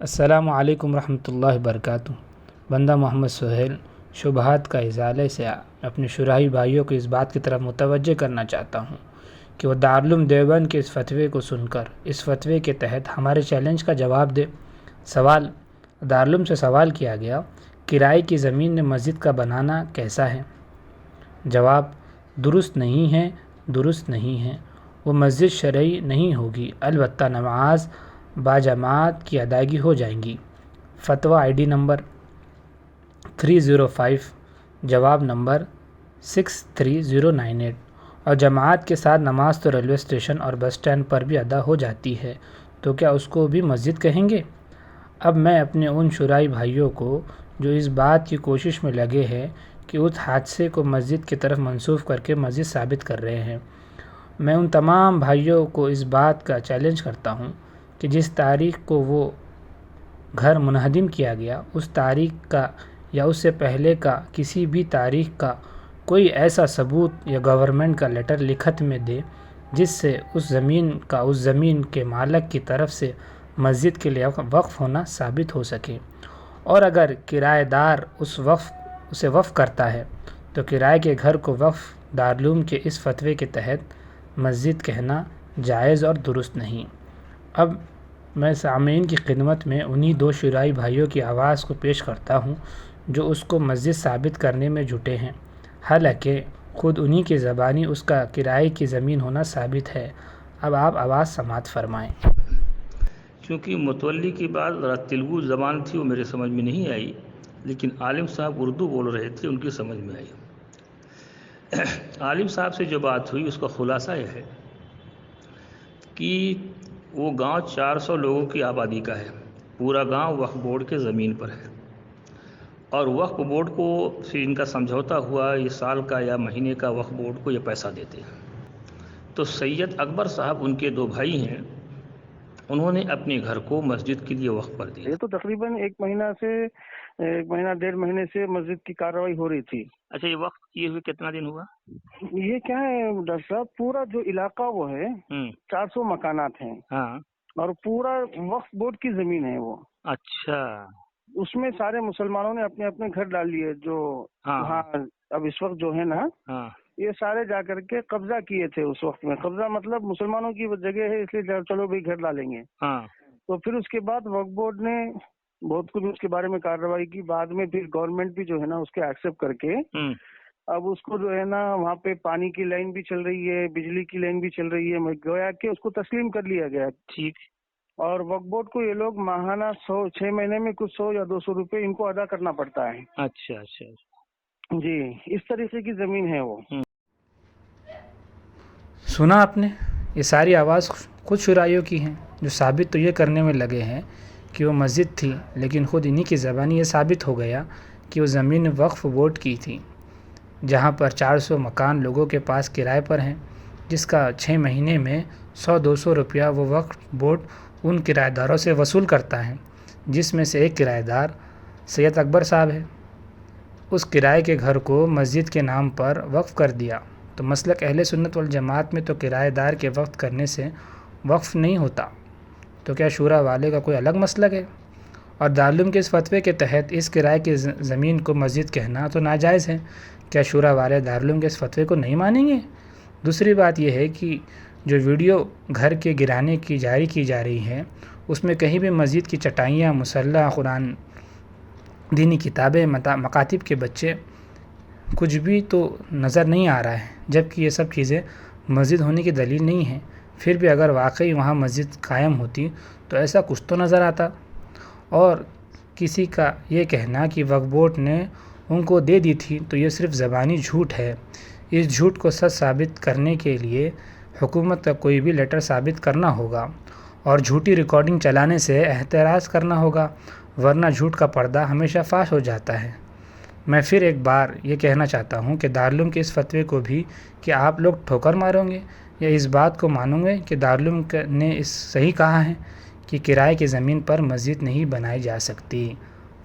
السلام علیکم ورحمۃ اللہ وبرکاتہ۔ بندہ محمد سہیل شبہات کا ازالے سے اپنے شرعی بھائیوں کو اس بات کی طرف متوجہ کرنا چاہتا ہوں کہ وہ دارالعلوم دیوبند کے اس فتوے کو سن کر اس فتوے کے تحت ہمارے چیلنج کا جواب دے۔ سوال: دارالعلوم سے سوال کیا گیا، کرائے کی زمین میں مسجد کا بنانا کیسا ہے؟ جواب: درست نہیں ہے، درست نہیں ہے۔ وہ مسجد شرعی نہیں ہوگی، البتہ نماز باجماعت کی ادائیگی ہو جائیں گی۔ فتویٰ ID نمبر 305، جواب نمبر 63098۔ اور جماعت کے ساتھ نماز تو ریلوے اسٹیشن اور بس اسٹینڈ پر بھی ادا ہو جاتی ہے، تو کیا اس کو بھی مسجد کہیں گے؟ اب میں اپنے ان شرعی بھائیوں کو جو اس بات کی کوشش میں لگے ہیں کہ اس حادثے کو مسجد کی طرف منسوب کر کے مسجد ثابت کر رہے ہیں، میں ان تمام بھائیوں کو اس بات کا چیلنج کرتا ہوں کہ جس تاریخ کو وہ گھر منہدم کیا گیا، اس تاریخ کا یا اس سے پہلے کا کسی بھی تاریخ کا کوئی ایسا ثبوت یا گورنمنٹ کا لیٹر لکھت میں دے جس سے اس زمین کے مالک کی طرف سے مسجد کے لیے وقف ہونا ثابت ہو سکے۔ اور اگر کرایہ دار اسے وقف کرتا ہے تو کرائے کے گھر کو وقف دارالعلوم کے اس فتوے کے تحت مسجد کہنا جائز اور درست نہیں۔ اب میں سامعین کی خدمت میں انہی دو شرعی بھائیوں کی آواز کو پیش کرتا ہوں جو اس کو مسجد ثابت کرنے میں جٹے ہیں، حالانکہ خود انہی کی زبانی اس کا کرائے کی زمین ہونا ثابت ہے۔ اب آپ آواز سماعت فرمائیں۔ چونکہ متولی کی بات ذرا تلگو زبان تھی، وہ میرے سمجھ میں نہیں آئی، لیکن عالم صاحب اردو بول رہے تھے، ان کی سمجھ میں آئی۔ عالم صاحب سے جو بات ہوئی اس کا خلاصہ یہ ہے کہ وہ گاؤں 400 لوگوں کی آبادی کا ہے، پورا گاؤں وقف بورڈ کے زمین پر ہے، اور وقف بورڈ کو سے ان کا سمجھوتا ہوا یہ سال کا یا مہینے کا وقف بورڈ کو یہ پیسہ دیتے ہیں۔ تو سید اکبر صاحب ان کے دو بھائی ہیں، انہوں نے اپنے گھر کو مسجد کے لیے وقف کر دیا۔ یہ تو تقریباً ایک مہینہ 1.5 مہینے سے مسجد کی کارروائی ہو رہی تھی۔ اچھا، یہ وقف کیے ہوئے کتنا دن ہوا؟ یہ کیا ہے ڈاکٹر صاحب، پورا جو علاقہ وہ ہے 400 مکانات ہیں، ہاں، اور پورا وقف بورڈ کی زمین ہے وہ۔ اچھا، اس میں سارے مسلمانوں نے اپنے اپنے گھر ڈال لیے، جو ہاں اب اس وقت جو ہے نا، ہاں، یہ سارے جا کر کے قبضہ کیے تھے اس وقت میں۔ قبضہ مطلب مسلمانوں کی وہ جگہ ہے، اس لیے چلو بھائی گھر ڈالیں گے۔ ہاں، تو پھر اس کے بعد وقف بورڈ نے بہت کچھ اس کے بارے میں کارروائی کی، بعد میں پھر گورنمنٹ بھی جو ہے نا اس کے ایکسپٹ کر کے اب اس کو جو ہے نا وہاں پہ پانی کی لائن بھی چل رہی ہے، بجلی کی لائن بھی چل رہی ہے، گویا کہ اس کو تسلیم کر لیا گیا۔ ٹھیک۔ اور وقف بورڈ کو یہ لوگ ماہانہ 6 مہینے میں کچھ 100 یا 200 روپے ان کو ادا کرنا پڑتا ہے۔ اچھا اچھا جی، اس طریقے کی زمین ہے وہ۔ سنا آپ نے، یہ ساری آواز خود شرائیوں کی ہیں جو ثابت تو یہ کرنے میں لگے ہیں کہ وہ مسجد تھی، لیکن خود انہی کی زبانی یہ ثابت ہو گیا کہ وہ زمین وقف بورڈ کی تھی، جہاں پر 400 مکان لوگوں کے پاس کرائے پر ہیں، جس کا 6 مہینے میں 100-200 روپیہ وہ وقف بورڈ ان کرایہ داروں سے وصول کرتا ہے، جس میں سے ایک کرایہ دار سید اکبر صاحب ہے۔ اس کرائے کے گھر کو مسجد کے نام پر وقف کر دیا۔ تو مسلک اہل سنت والجماعت میں تو کرایہ دار کے وقف کرنے سے وقف نہیں ہوتا، تو کیا شورا والے کا کوئی الگ مسلک ہے؟ اور دارالعلوم کے اس فتوے کے تحت اس کرائے کی زمین کو مسجد کہنا تو ناجائز ہے، کیا شورا والے دارالعلوم کے اس فتوے کو نہیں مانیں گے؟ دوسری بات یہ ہے کہ جو ویڈیو گھر کے گرانے کی جاری کی جا رہی ہے، اس میں کہیں بھی مسجد کی چٹائیاں، مصلی، قرآن، دینی کتابیں، مکاتب کے بچے، کچھ بھی تو نظر نہیں آ رہا ہے، جبکہ یہ سب چیزیں مسجد ہونے کی دلیل نہیں ہیں۔ پھر بھی اگر واقعی وہاں مسجد قائم ہوتی تو ایسا کچھ تو نظر آتا۔ اور کسی کا یہ کہنا کہ وقف بورڈ نے ان کو دے دی تھی تو یہ صرف زبانی جھوٹ ہے۔ اس جھوٹ کو سچ ثابت کرنے کے لیے حکومت کا کوئی بھی لیٹر ثابت کرنا ہوگا اور جھوٹی ریکارڈنگ چلانے سے احتراز کرنا ہوگا، ورنہ جھوٹ کا پردہ ہمیشہ فاش ہو جاتا ہے۔ میں پھر ایک بار یہ کہنا چاہتا ہوں کہ دارالعلوم کے اس فتوے کو بھی کہ آپ لوگ ٹھوکر ماروں گے یا اس بات کو مانوں گے کہ دارالعلوم نے اس صحیح کہا ہے کہ کرائے کی زمین پر مسجد نہیں بنائی جا سکتی۔